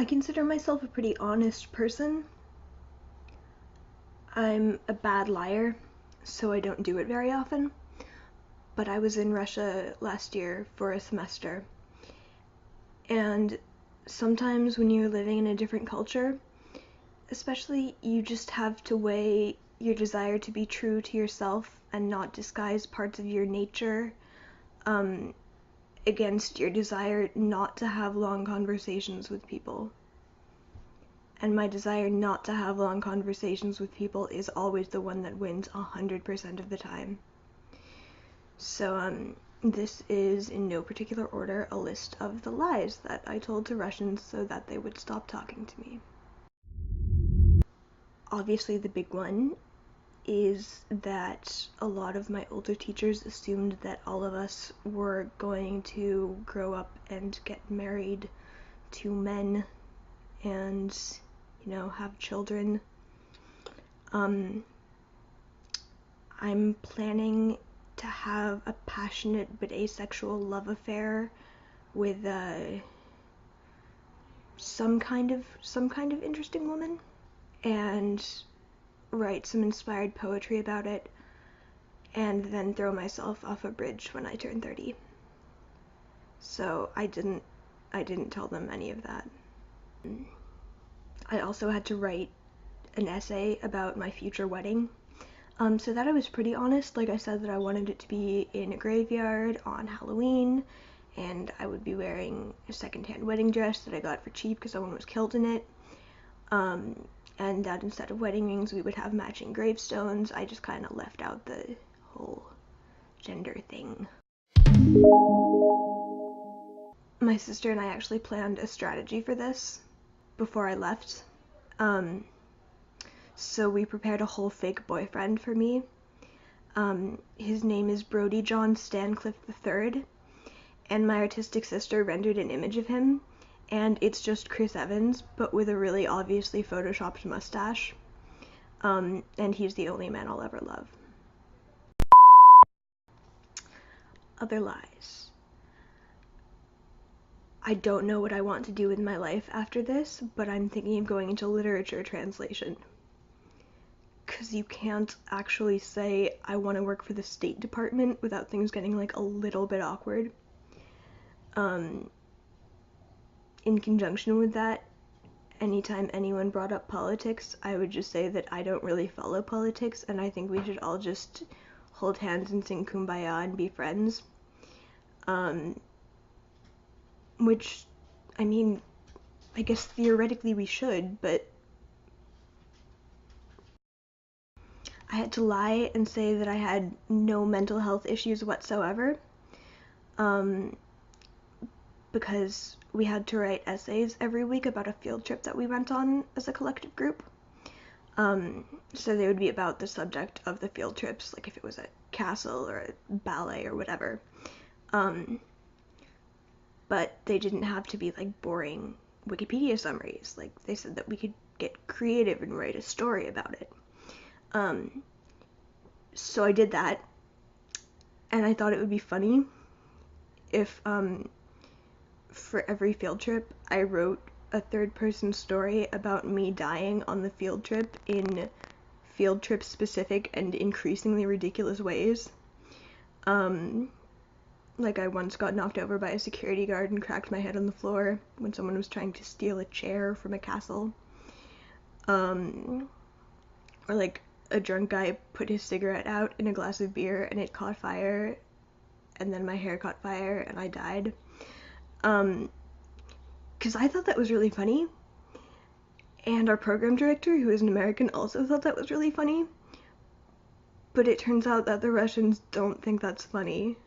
I consider myself a pretty honest person. I'm a bad liar, so I don't do it very often. But I was in Russia last year for a semester, and sometimes when you're living in a different culture, especially, you just have to weigh your desire to be true to yourself and not disguise parts of your nature um, against your desire not to have long conversations with people. And my desire not to have long conversations with people is always the one that wins 100% of the time. So, this is, in no particular order, a list of the lies that I told to Russians so that they would stop talking to me. Obviously, the big one is that a lot of my older teachers assumed that all of us were going to grow up and get married to men and, have children. I'm planning to have a passionate but asexual love affair with some kind of interesting woman, and write some inspired poetry about it, and then throw myself off a bridge when I turn 30. So I didn't tell them any of that. I also had to write an essay about my future wedding. So that I was pretty honest. Like, I said that I wanted it to be in a graveyard on Halloween, and I would be wearing a secondhand wedding dress that I got for cheap because someone was killed in it. And that instead of wedding rings, we would have matching gravestones. I just kind of left out the whole gender thing. My sister and I actually planned a strategy for this before I left. So we prepared a whole fake boyfriend for me. His name is Brody John Stancliffe III, and my artistic sister rendered an image of him, and it's just Chris Evans, but with a really obviously photoshopped mustache. And he's the only man I'll ever love. Other lies. I don't know what I want to do with my life after this, but I'm thinking of going into literature translation. Because you can't actually say, I want to work for the State Department without things getting, like, a little bit awkward. In conjunction with that, anytime anyone brought up politics, I would just say that I don't really follow politics, and I think we should all just hold hands and sing Kumbaya and be friends. Which, I mean, I guess theoretically we should, but I had to lie and say that I had no mental health issues whatsoever, because we had to write essays every week about a field trip that we went on as a collective group. So they would be about the subject of the field trips, like if it was a castle or a ballet or whatever. But they didn't have to be, like, boring Wikipedia summaries. Like, they said that we could get creative and write a story about it. So I did that, and I thought it would be funny if, for every field trip, I wrote a third-person story about me dying on the field trip in field trip-specific and increasingly ridiculous ways. Like, I once got knocked over by a security guard and cracked my head on the floor when someone was trying to steal a chair from a castle. Or, like, a drunk guy put his cigarette out in a glass of beer and it caught fire, and then my hair caught fire and I died. Because I thought that was really funny, and our program director, who is an American, also thought that was really funny, but it turns out that the Russians don't think that's funny.